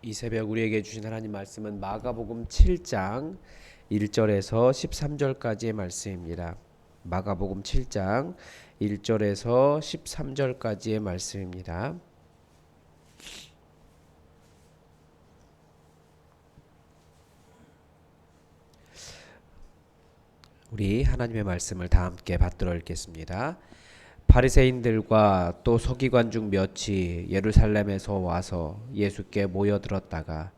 이 새벽 우리에게 주신 하나님 말씀은 마가복음 7장 1절에서 13절까지의 말씀입니다. 마가복음 7장 1절에서 13절까지의 말씀입니다. 우리 하나님의 말씀을 다 함께 받들어 읽겠습니다. 바리새인들과 또 서기관 중 몇이 예루살렘에서 와서 예수께 모여들었다가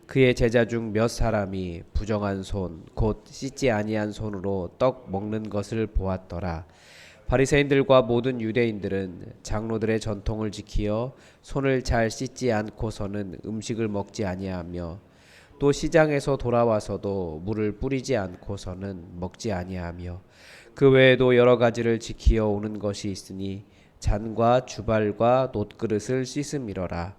그의 제자 중 몇 사람이 부정한 손 곧 씻지 아니한 손으로 떡 먹는 것을 보았더라. 바리새인들과 모든 유대인들은 장로들의 전통을 지키어 손을 잘 씻지 않고서는 음식을 먹지 아니하며 또 시장에서 돌아와서도 물을 뿌리지 않고서는 먹지 아니하며 그 외에도 여러 가지를 지키어 오는 것이 있으니 잔과 주발과 놋그릇을 씻음이러라.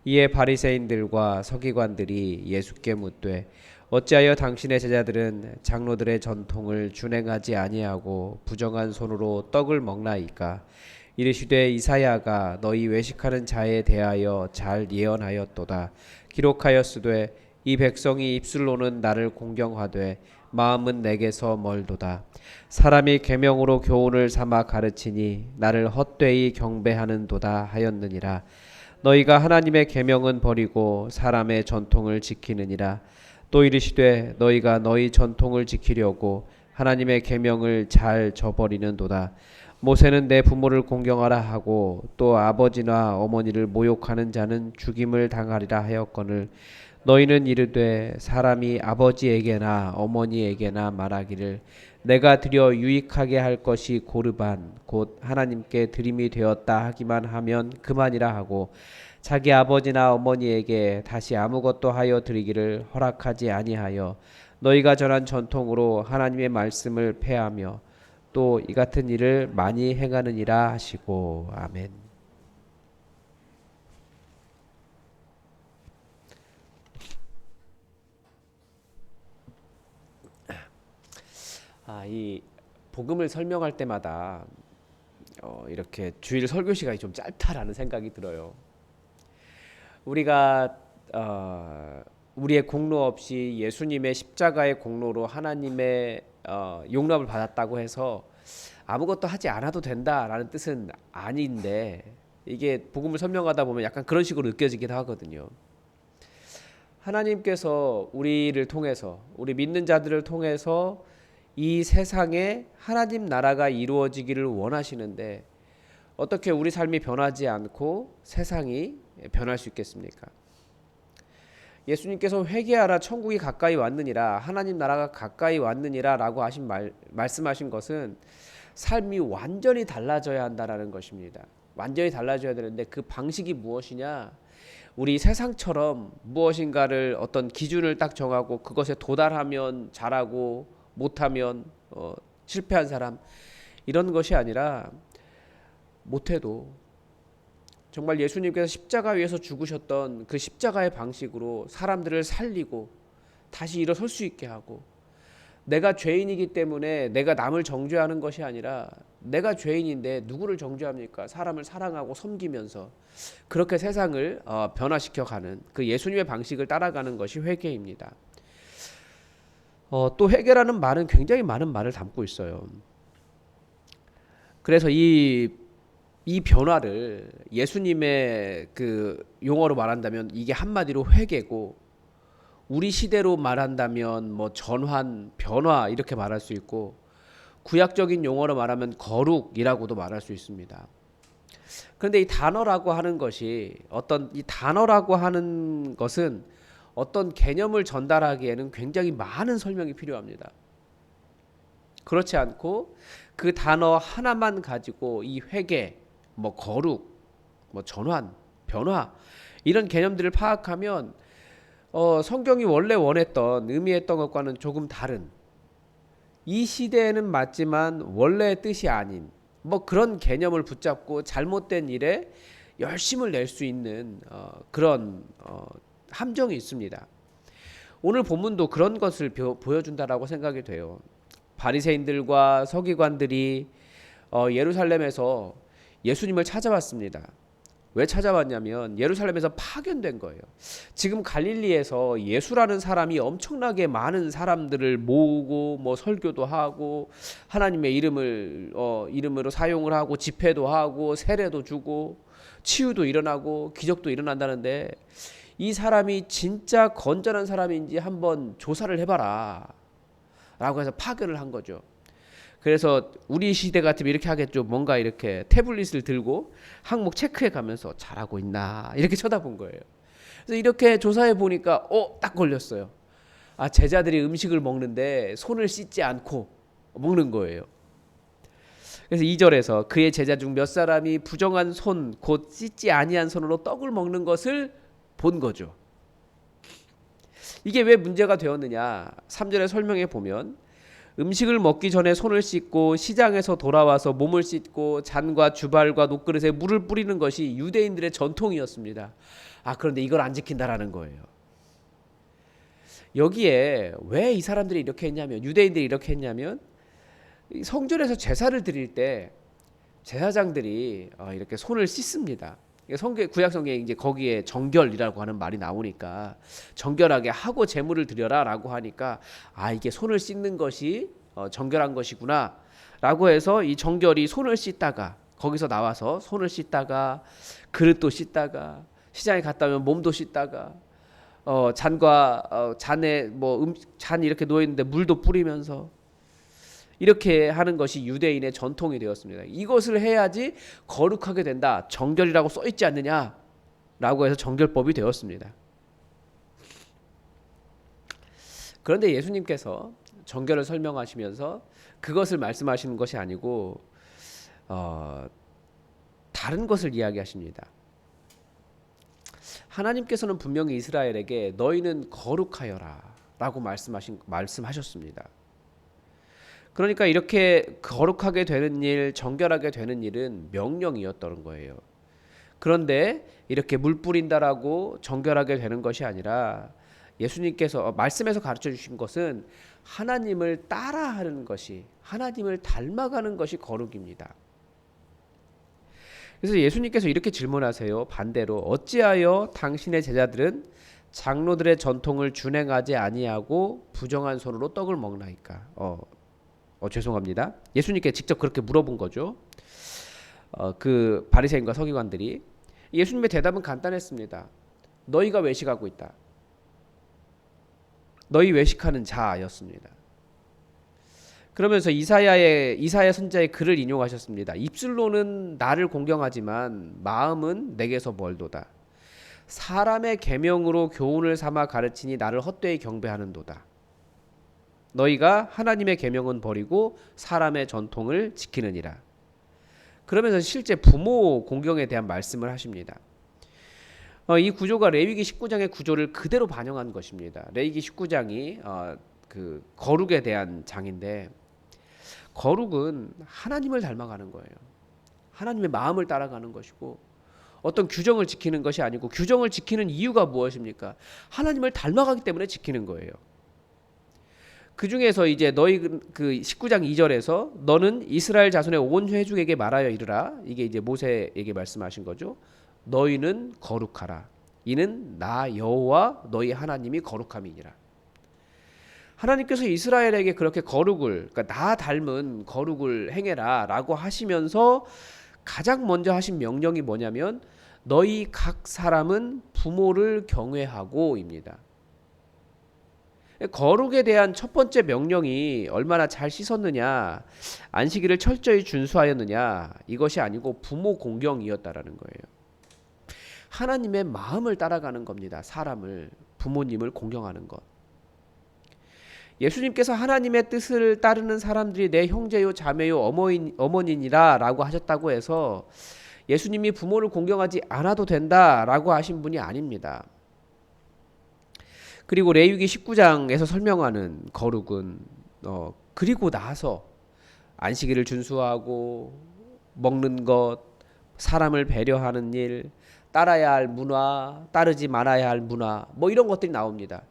이에 바리새인들과 서기관들이 예수께 묻되 어찌하여 당신의 제자들은 장로들의 전통을 준행하지 아니하고 부정한 손으로 떡을 먹나이까? 이르시되 이사야가 너희 외식하는 자에 대하여 잘 예언하였도다. 기록하였으되 이 백성이 입술로는 나를 공경하되 마음은 내게서 멀도다. 사람이 계명으로 교훈을 삼아 가르치니 나를 헛되이 경배하는도다 하였느니라. 너희가 하나님의 계명은 버리고 사람의 전통을 지키느니라. 또 이르시되 너희가 너희 전통을 지키려고 하나님의 계명을 잘 저버리는도다. 모세는 내 부모를 공경하라 하고 또 아버지나 어머니를 모욕하는 자는 죽임을 당하리라 하였거늘 너희는 이르되 사람이 아버지에게나 어머니에게나 말하기를 내가 드려 유익하게 할 것이 고르반 곧 하나님께 드림이 되었다 하기만 하면 그만이라 하고 자기 아버지나 어머니에게 다시 아무것도 하여 드리기를 허락하지 아니하여 너희가 전한 전통으로 하나님의 말씀을 폐하며 또 이 같은 일을 많이 행하느니라 하시고 아멘. 이 복음을 설명할 때마다 이렇게 주일 설교 시간이 좀 짧다라는 생각이 들어요. 우리가 우리의 공로 없이 예수님의 십자가의 공로로 하나님의 용납을 받았다고 해서 아무것도 하지 않아도 된다라는 뜻은 아닌데 이게 복음을 설명하다 보면 약간 그런 식으로 느껴지기도 하거든요. 하나님께서 우리를 통해서 우리 믿는 자들을 통해서 이 세상에 하나님 나라가 이루어지기를 원하시는데 어떻게 우리 삶이 변하지 않고 세상이 변할 수 있겠습니까? 예수님께서 회개하라 천국이 가까이 왔느니라 하나님 나라가 가까이 왔느니라 라고 말씀하신 것은 삶이 완전히 달라져야 한다라는 것입니다. 완전히 달라져야 되는데 그 방식이 무엇이냐? 우리 세상처럼 무엇인가를 어떤 기준을 딱 정하고 그것에 도달하면 잘하고 못하면 실패한 사람 이런 것이 아니라 못해도 정말 예수님께서 십자가 위에서 죽으셨던 그 십자가의 방식으로 사람들을 살리고 다시 일어설 수 있게 하고 내가 죄인이기 때문에 내가 남을 정죄하는 것이 아니라 내가 죄인인데 누구를 정죄합니까? 사람을 사랑하고 섬기면서 그렇게 세상을 변화시켜가는 그 예수님의 방식을 따라가는 것이 회개입니다. 또 회개라는 말은 굉장히 많은 말을 담고 있어요. 그래서 이 변화를 예수님의 그 용어로 말한다면 이게 한마디로 회개고 우리 시대로 말한다면 뭐 전환, 변화 이렇게 말할 수 있고 구약적인 용어로 말하면 거룩이라고도 말할 수 있습니다. 그런데 이 단어라고 하는 것이 이 단어라고 하는 것은 어떤 개념을 전달하기에는 굉장히 많은 설명이 필요합니다. 그렇지 않고 그 단어 하나만 가지고 이 회개, 뭐 거룩, 뭐 전환, 변화 이런 개념들을 파악하면 성경이 원래 원했던 의미했던 것과는 조금 다른 이 시대에는 맞지만 원래의 뜻이 아닌 뭐 그런 개념을 붙잡고 잘못된 일에 열심을 낼 수 있는 그런 함정이 있습니다. 오늘 본문도 그런 것을 보여준다라고 생각이 돼요. 바리새인들과 서기관들이 예루살렘에서 예수님을 찾아왔습니다. 왜 찾아왔냐면 예루살렘에서 파견된 거예요. 지금 갈릴리에서 예수라는 사람이 엄청나게 많은 사람들을 모으고 뭐 설교도 하고 하나님의 이름으로 사용을 하고 집회도 하고 세례도 주고 치유도 일어나고 기적도 일어난다는데 이 사람이 진짜 건전한 사람인지 한번 조사를 해봐라 라고 해서 파견을 한 거죠. 그래서 우리 시대 같으면 이렇게 하겠죠. 뭔가 이렇게 태블릿을 들고 항목 체크해 가면서 잘하고 있나 이렇게 쳐다본 거예요. 그래서 이렇게 조사해 보니까 딱 걸렸어요. 제자들이 음식을 먹는데 손을 씻지 않고 먹는 거예요. 그래서 2절에서 그의 제자 중 몇 사람이 부정한 손 곧 씻지 아니한 손으로 떡을 먹는 것을 본 거죠. 이게 왜 문제가 되었느냐? 3절에 설명해 보면 음식을 먹기 전에 손을 씻고 시장에서 돌아와서 몸을 씻고 잔과 주발과 녹그릇에 물을 뿌리는 것이 유대인들의 전통이었습니다. 그런데 이걸 안 지킨다라는 거예요. 여기에 왜 이 사람들이 이렇게 했냐면 유대인들이 이렇게 했냐면 성전에서 제사를 드릴 때 제사장들이 이렇게 손을 씻습니다. 구약 성경에 이제 거기에 정결이라고 하는 말이 나오니까 정결하게 하고 제물을 드려라라고 하니까 이게 손을 씻는 것이 정결한 것이구나라고 해서 이 정결이 손을 씻다가 거기서 나와서 손을 씻다가 그릇도 씻다가 시장에 갔다 오면 몸도 씻다가 잔에 잔 이렇게 놓여 있는데 물도 뿌리면서 이렇게 하는 것이 유대인의 전통이 되었습니다. 이것을 해야지 거룩하게 된다. 정결이라고 써 있지 않느냐라고 해서 정결법이 되었습니다. 그런데 예수님께서 정결을 설명하시면서 그것을 말씀하시는 것이 아니고 다른 것을 이야기하십니다. 하나님께서는 분명히 이스라엘에게 너희는 거룩하여라 라고 말씀하셨습니다. 그러니까 이렇게 거룩하게 되는 일, 정결하게 되는 일은 명령이었던 거예요. 그런데 이렇게 물 뿌린다라고 정결하게 되는 것이 아니라 예수님께서 말씀에서 가르쳐 주신 것은 하나님을 따라하는 것이, 하나님을 닮아가는 것이 거룩입니다. 그래서 예수님께서 이렇게 질문하세요. 반대로 어찌하여 당신의 제자들은 장로들의 전통을 준행하지 아니하고 부정한 손으로 떡을 먹나이까? 죄송합니다. 예수님께 직접 그렇게 물어본 거죠. 그 바리새인과 서기관들이. 예수님의 대답은 간단했습니다. 너희가 외식하고 있다. 너희 외식하는 자였습니다. 그러면서 이사야 선지자의 글을 인용하셨습니다. 입술로는 나를 공경하지만 마음은 내게서 멀도다. 사람의 계명으로 교훈을 삼아 가르치니 나를 헛되이 경배하는도다. 너희가 하나님의 계명은 버리고 사람의 전통을 지키느니라. 그러면서 실제 부모 공경에 대한 말씀을 하십니다. 이 구조가 레위기 19장의 구조를 그대로 반영한 것입니다. 레위기 19장이 그 거룩에 대한 장인데 거룩은 하나님을 닮아가는 거예요. 하나님의 마음을 따라가는 것이고 어떤 규정을 지키는 것이 아니고 규정을 지키는 이유가 무엇입니까? 하나님을 닮아가기 때문에 지키는 거예요. 그 중에서 이제 너희 그 19장 2절에서 너는 이스라엘 자손의 온 회중에게 말하여 이르라. 이게 이제 모세에게 말씀하신 거죠. 너희는 거룩하라. 이는 나 여호와 너희 하나님이 거룩함이니라. 하나님께서 이스라엘에게 그렇게 거룩을, 그러니까 나 닮은 거룩을 행해라라고 하시면서 가장 먼저 하신 명령이 뭐냐면 너희 각 사람은 부모를 경외하고입니다. 거룩에 대한 첫 번째 명령이 얼마나 잘 씻었느냐, 안식일을 철저히 준수하였느냐, 이것이 아니고 부모 공경이었다라는 거예요. 하나님의 마음을 따라가는 겁니다. 사람을, 부모님을 공경하는 것. 예수님께서 하나님의 뜻을 따르는 사람들이 내 형제요 자매요 어머니니라 라고 하셨다고 해서 예수님이 부모를 공경하지 않아도 된다라고 하신 분이 아닙니다. 그리고 레위기 19장에서 설명하는 거룩은 그리고 나서 안식일을 준수하고 먹는 것, 사람을 배려하는 일, 따라야 할 문화, 따르지 말아야 할 문화, 뭐 이런 것들이 나옵니다.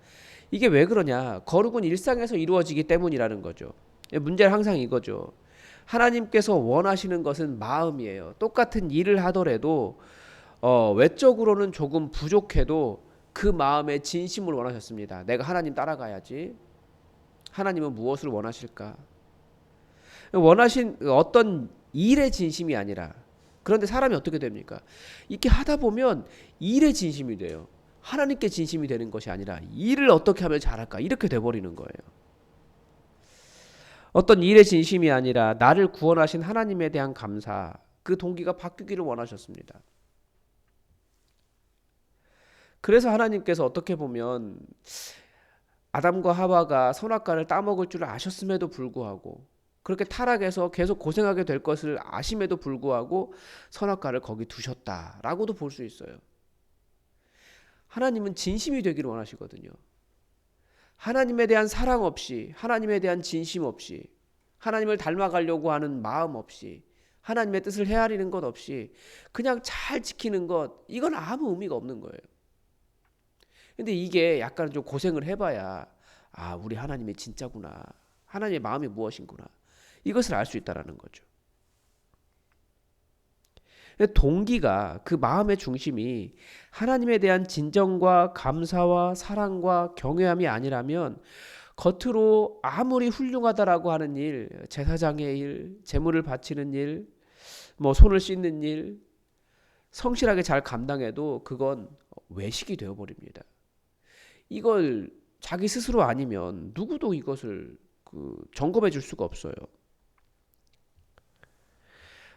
이게 왜 그러냐? 거룩은 일상에서 이루어지기 때문이라는 거죠. 문제는 항상 이거죠. 하나님께서 원하시는 것은 마음이에요. 똑같은 일을 하더라도 외적으로는 조금 부족해도 그 마음의 진심을 원하셨습니다. 내가 하나님 따라가야지. 하나님은 무엇을 원하실까? 원하신 어떤 일의 진심이 아니라, 그런데 사람이 어떻게 됩니까? 이렇게 하다 보면 일의 진심이 돼요. 하나님께 진심이 되는 것이 아니라 일을 어떻게 하면 잘할까? 이렇게 돼버리는 거예요. 어떤 일의 진심이 아니라 나를 구원하신 하나님에 대한 감사, 그 동기가 바뀌기를 원하셨습니다. 그래서 하나님께서 어떻게 보면 아담과 하와가 선악과를 따먹을 줄 아셨음에도 불구하고, 그렇게 타락해서 계속 고생하게 될 것을 아심에도 불구하고 선악과를 거기 두셨다라고도 볼 수 있어요. 하나님은 진심이 되기를 원하시거든요. 하나님에 대한 사랑 없이, 하나님에 대한 진심 없이, 하나님을 닮아가려고 하는 마음 없이, 하나님의 뜻을 헤아리는 것 없이 그냥 잘 지키는 것, 이건 아무 의미가 없는 거예요. 근데 이게 약간 좀 고생을 해봐야, 아, 우리 하나님이 진짜구나, 하나님의 마음이 무엇인구나, 이것을 알 수 있다라는 거죠. 동기가, 그 마음의 중심이 하나님에 대한 진정과 감사와 사랑과 경외함이 아니라면 겉으로 아무리 훌륭하다라고 하는 일, 제사장의 일, 제물을 바치는 일, 뭐 손을 씻는 일, 성실하게 잘 감당해도 그건 외식이 되어버립니다. 이걸 자기 스스로 아니면 누구도 이것을 점검해 줄 수가 없어요.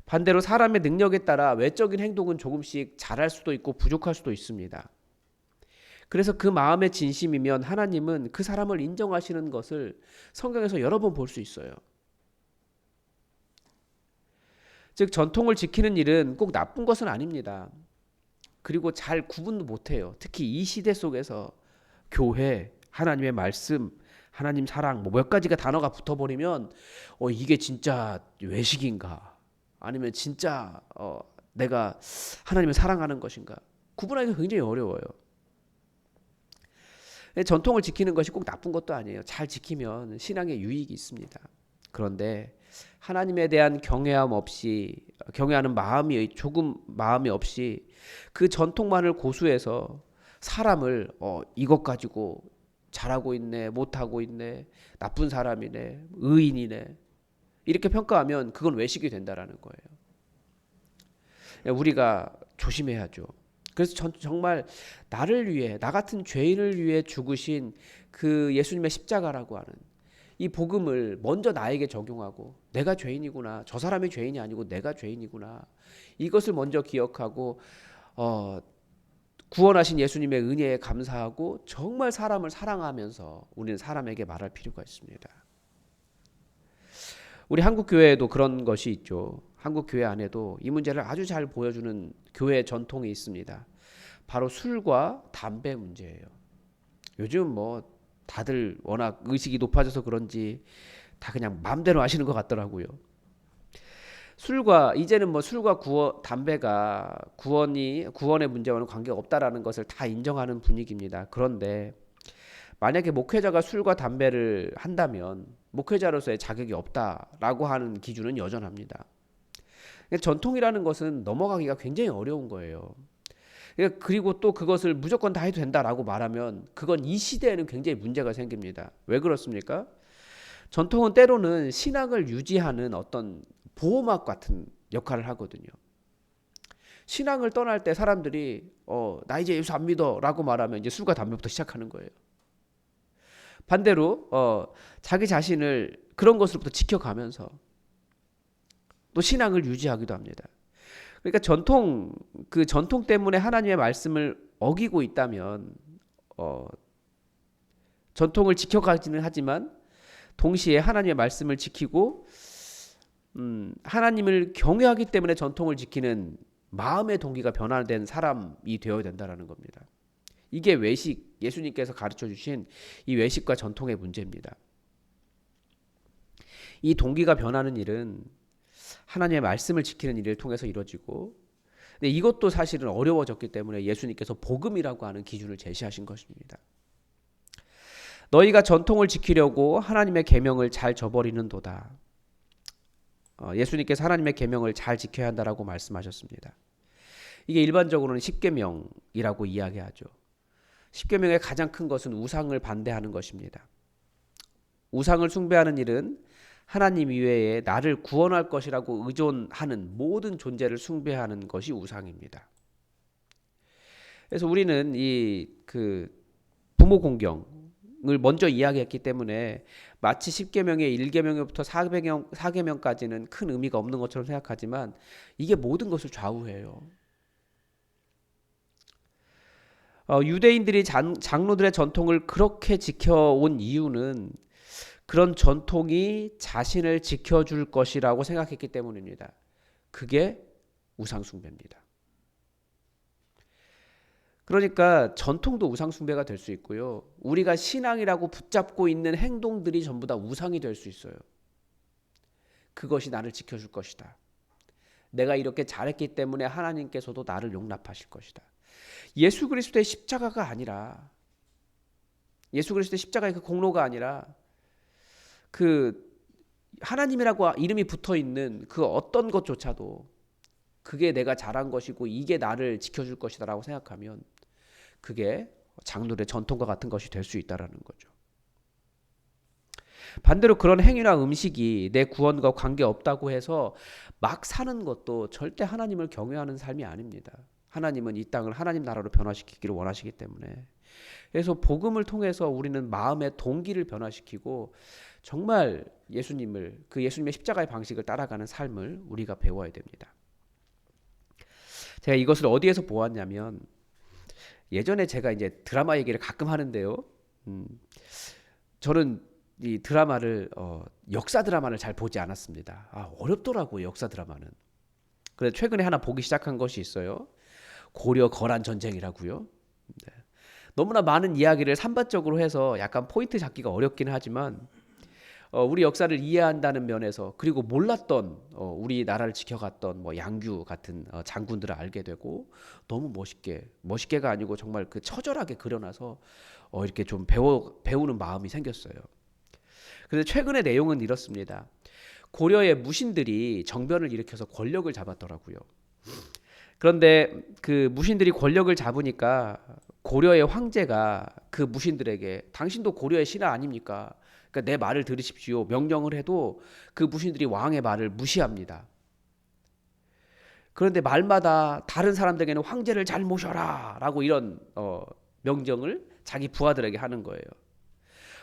반대로 사람의 능력에 따라 외적인 행동은 조금씩 잘할 수도 있고 부족할 수도 있습니다. 그래서 그 마음의 진심이면 하나님은 그 사람을 인정하시는 것을 성경에서 여러 번 볼 수 있어요. 즉, 전통을 지키는 일은 꼭 나쁜 것은 아닙니다. 그리고 잘 구분도 못해요. 특히 이 시대 속에서 교회, 하나님의 말씀, 하나님 사랑, 뭐 몇 가지가 단어가 붙어버리면 이게 진짜 외식인가, 아니면 진짜 내가 하나님을 사랑하는 것인가, 구분하기가 굉장히 어려워요. 전통을 지키는 것이 꼭 나쁜 것도 아니에요. 잘 지키면 신앙에 유익이 있습니다. 그런데 하나님에 대한 경외함 없이, 경외하는 마음이 없이 그 전통만을 고수해서 사람을 이것 가지고 잘하고 있네, 못하고 있네, 나쁜 사람이네, 의인이네, 이렇게 평가하면 그건 외식이 된다라는 거예요. 우리가 조심해야죠. 그래서 정말 나를 위해, 나 같은 죄인을 위해 죽으신 그 예수님의 십자가라고 하는 이 복음을 먼저 나에게 적용하고, 내가 죄인이구나, 저 사람이 죄인이 아니고 내가 죄인이구나, 이것을 먼저 기억하고 구원하신 예수님의 은혜에 감사하고 정말 사람을 사랑하면서 우리는 사람에게 말할 필요가 있습니다. 우리 한국 교회에도 그런 것이 있죠. 한국 교회 안에도 이 문제를 아주 잘 보여주는 교회 전통이 있습니다. 바로 술과 담배 문제예요. 요즘 뭐 다들 워낙 의식이 높아져서 그런지 다 그냥 마음대로 하시는 것 같더라고요. 이제는 뭐 술과 담배가 구원의 문제와는 관계가 없다라는 것을 다 인정하는 분위기입니다. 그런데 만약에 목회자가 술과 담배를 한다면 목회자로서의 자격이 없다라고 하는 기준은 여전합니다. 전통이라는 것은 넘어가기가 굉장히 어려운 거예요. 그리고 또 그것을 무조건 다 해도 된다라고 말하면 그건 이 시대에는 굉장히 문제가 생깁니다. 왜 그렇습니까? 전통은 때로는 신앙을 유지하는 어떤 보호막 같은 역할을 하거든요. 신앙을 떠날 때 사람들이 나 이제 예수 안 믿어 라고 말하면 이제 술과 담배부터 시작하는 거예요. 반대로 자기 자신을 그런 것으로부터 지켜가면서 또 신앙을 유지하기도 합니다. 그러니까 그 전통 때문에 하나님의 말씀을 어기고 있다면 전통을 지켜가지는 하지만 동시에 하나님의 말씀을 지키고 하나님을 경외하기 때문에 전통을 지키는 마음의 동기가 변화된 사람이 되어야 된다는 겁니다. 이게 예수님께서 가르쳐 주신 이 외식과 전통의 문제입니다. 이 동기가 변하는 일은 하나님의 말씀을 지키는 일을 통해서 이루어지고, 근데 이것도 사실은 어려워졌기 때문에 예수님께서 복음이라고 하는 기준을 제시하신 것입니다. 너희가 전통을 지키려고 하나님의 계명을 잘 저버리는도다. 예수님께서 하나님의 계명을 잘 지켜야 한다라고 말씀하셨습니다. 이게 일반적으로는 십계명이라고 이야기하죠. 십계명의 가장 큰 것은 우상을 반대하는 것입니다. 우상을 숭배하는 일은 하나님 이외에 나를 구원할 것이라고 의존하는 모든 존재를 숭배하는 것이 우상입니다. 그래서 우리는 이 부모 공경을 먼저 이야기했기 때문에 마치 10계명의 1계명부터 4계명까지는 큰 의미가 없는 것처럼 생각하지만 이게 모든 것을 좌우해요. 유대인들이 장로들의 전통을 그렇게 지켜온 이유는 그런 전통이 자신을 지켜줄 것이라고 생각했기 때문입니다. 그게 우상숭배입니다. 그러니까 전통도 우상숭배가 될 수 있고요. 우리가 신앙이라고 붙잡고 있는 행동들이 전부 다 우상이 될 수 있어요. 그것이 나를 지켜줄 것이다. 내가 이렇게 잘했기 때문에 하나님께서도 나를 용납하실 것이다. 예수 그리스도의 십자가가 아니라, 예수 그리스도의 십자가의 그 공로가 아니라 하나님이라고 이름이 붙어있는 그 어떤 것조차도 그게 내가 잘한 것이고 이게 나를 지켜줄 것이다라고 생각하면 그게 장로의 전통과 같은 것이 될 수 있다라는 거죠. 반대로 그런 행위나 음식이 내 구원과 관계없다고 해서 막 사는 것도 절대 하나님을 경외하는 삶이 아닙니다. 하나님은 이 땅을 하나님 나라로 변화시키기를 원하시기 때문에. 그래서 복음을 통해서 우리는 마음의 동기를 변화시키고 정말 예수님의 십자가의 방식을 따라가는 삶을 우리가 배워야 됩니다. 제가 이것을 어디에서 보았냐면 예전에 제가 이제 드라마 얘기를 가끔 하는데요. 저는 이 드라마를 역사 드라마를 잘 보지 않았습니다. 어렵더라고요, 역사 드라마는. 그래서 최근에 하나 보기 시작한 것이 있어요. 고려 거란 전쟁이라고요. 네. 너무나 많은 이야기를 산밭적으로 해서 약간 포인트 잡기가 어렵긴 하지만 우리 역사를 이해한다는 면에서, 그리고 몰랐던 우리 나라를 지켜갔던 양규 같은 장군들을 알게 되고, 너무 멋있게가 아니고 정말 그 처절하게 그려놔서 이렇게 좀 배우는 마음이 생겼어요. 그런데 최근의 내용은 이렇습니다. 고려의 무신들이 정변을 일으켜서 권력을 잡았더라고요. 그런데 그 무신들이 권력을 잡으니까 고려의 황제가 그 무신들에게 당신도 고려의 신하 아닙니까? 그러니까 내 말을 들으십시오. 명령을 해도 그 무신들이 왕의 말을 무시합니다. 그런데 말마다 다른 사람들에게는 황제를 잘 모셔라 라고 이런 명령을 자기 부하들에게 하는 거예요.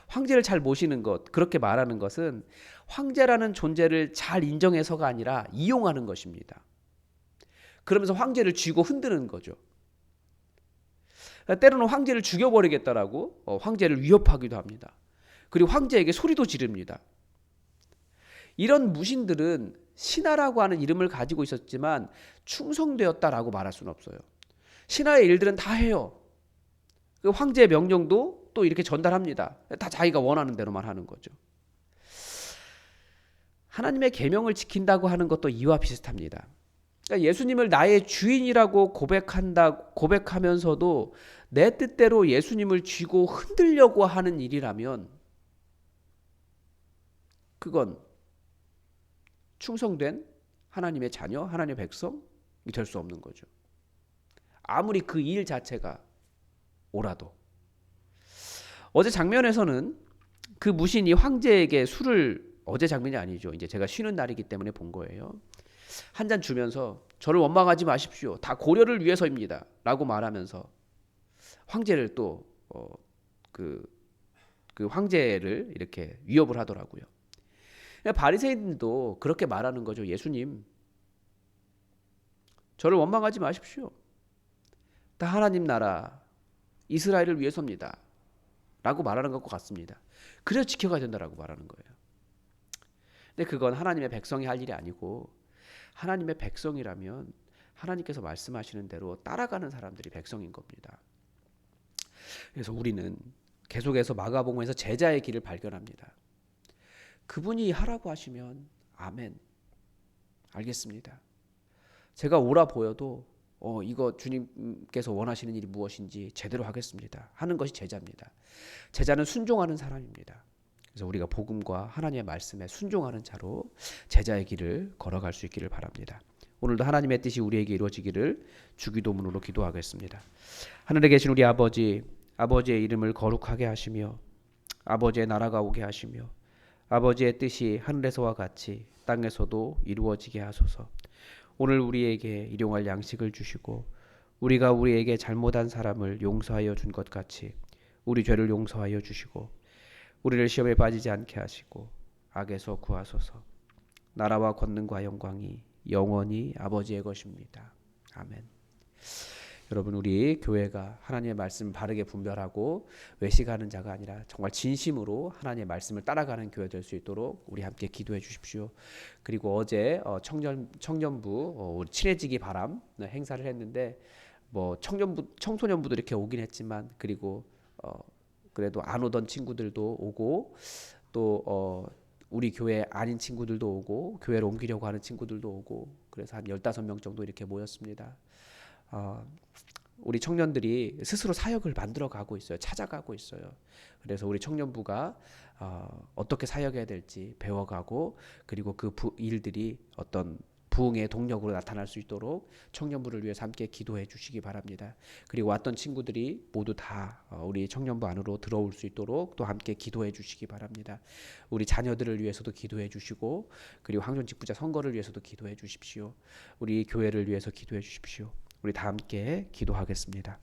황제를 잘 모시는 것, 그렇게 말하는 것은 황제라는 존재를 잘 인정해서가 아니라 이용하는 것입니다. 그러면서 황제를 쥐고 흔드는 거죠. 때로는 황제를 죽여버리겠다라고 황제를 위협하기도 합니다. 그리고 황제에게 소리도 지릅니다. 이런 무신들은 신하라고 하는 이름을 가지고 있었지만 충성되었다라고 말할 수는 없어요. 신하의 일들은 다 해요. 그 황제의 명령도 또 이렇게 전달합니다. 다 자기가 원하는 대로만 하는 거죠. 하나님의 계명을 지킨다고 하는 것도 이와 비슷합니다. 그러니까 예수님을 나의 주인이라고 고백하면서도 내 뜻대로 예수님을 쥐고 흔들려고 하는 일이라면 그건 충성된 하나님의 자녀, 하나님의 백성이 될 수 없는 거죠. 아무리 그 일 자체가 옳아도. 어제 장면에서는 그 무신이 황제에게 술을, 어제 장면이 아니죠. 이제 제가 쉬는 날이기 때문에 본 거예요. 한 잔 주면서 저를 원망하지 마십시오. 다 고려를 위해서입니다. 라고 말하면서 황제를 또 그 황제를 이렇게 위협을 하더라고요. 바리새인들도 그렇게 말하는 거죠. 예수님, 저를 원망하지 마십시오. 다 하나님 나라 이스라엘을 위해서입니다. 라고 말하는 것과 같습니다. 그래서 지켜가야 된다라고 말하는 거예요. 근데 그건 하나님의 백성이 할 일이 아니고, 하나님의 백성이라면 하나님께서 말씀하시는 대로 따라가는 사람들이 백성인 겁니다. 그래서 우리는 계속해서 마가복음에서 제자의 길을 발견합니다. 그분이 하라고 하시면 아멘, 알겠습니다. 제가 옳아 보여도 이거 주님께서 원하시는 일이 무엇인지 제대로 하겠습니다 하는 것이 제자입니다. 제자는 순종하는 사람입니다. 그래서 우리가 복음과 하나님의 말씀에 순종하는 자로 제자의 길을 걸어갈 수 있기를 바랍니다. 오늘도 하나님의 뜻이 우리에게 이루어지기를 주기도문으로 기도하겠습니다. 하늘에 계신 우리 아버지, 아버지의 이름을 거룩하게 하시며 아버지의 나라가 오게 하시며 아버지의 뜻이 하늘에서와 같이 땅에서도 이루어지게 하소서. 오늘 우리에게 일용할 양식을 주시고 우리가 우리에게 잘못한 사람을 용서하여 준 것 같이 우리 죄를 용서하여 주시고 우리를 시험에 빠지지 않게 하시고 악에서 구하소서. 나라와 권능과 영광이 영원히 아버지의 것입니다. 아멘. 여러분, 우리 교회가 하나님의 말씀을 바르게 분별하고 외식하는 자가 아니라 정말 진심으로 하나님의 말씀을 따라가는 교회 될 수 있도록 우리 함께 기도해 주십시오. 그리고 어제 청년부 우리 친해지기 바람 행사를 했는데 뭐 청소년부도 이렇게 오긴 했지만 그리고 그래도 안 오던 친구들도 오고 또 우리 교회 아닌 친구들도 오고 교회를 옮기려고 하는 친구들도 오고 그래서 한 15명 정도 이렇게 모였습니다. 우리 청년들이 스스로 사역을 만들어 가고 있어요. 찾아가고 있어요. 그래서 우리 청년부가 어떻게 사역해야 될지 배워가고 그리고 그 일들이 어떤 부흥의 동력으로 나타날 수 있도록 청년부를 위해서 함께 기도해 주시기 바랍니다. 그리고 왔던 친구들이 모두 다 우리 청년부 안으로 들어올 수 있도록 또 함께 기도해 주시기 바랍니다. 우리 자녀들을 위해서도 기도해 주시고 그리고 황존 직부자 선거를 위해서도 기도해 주십시오. 우리 교회를 위해서 기도해 주십시오. 우리 다 함께 기도하겠습니다.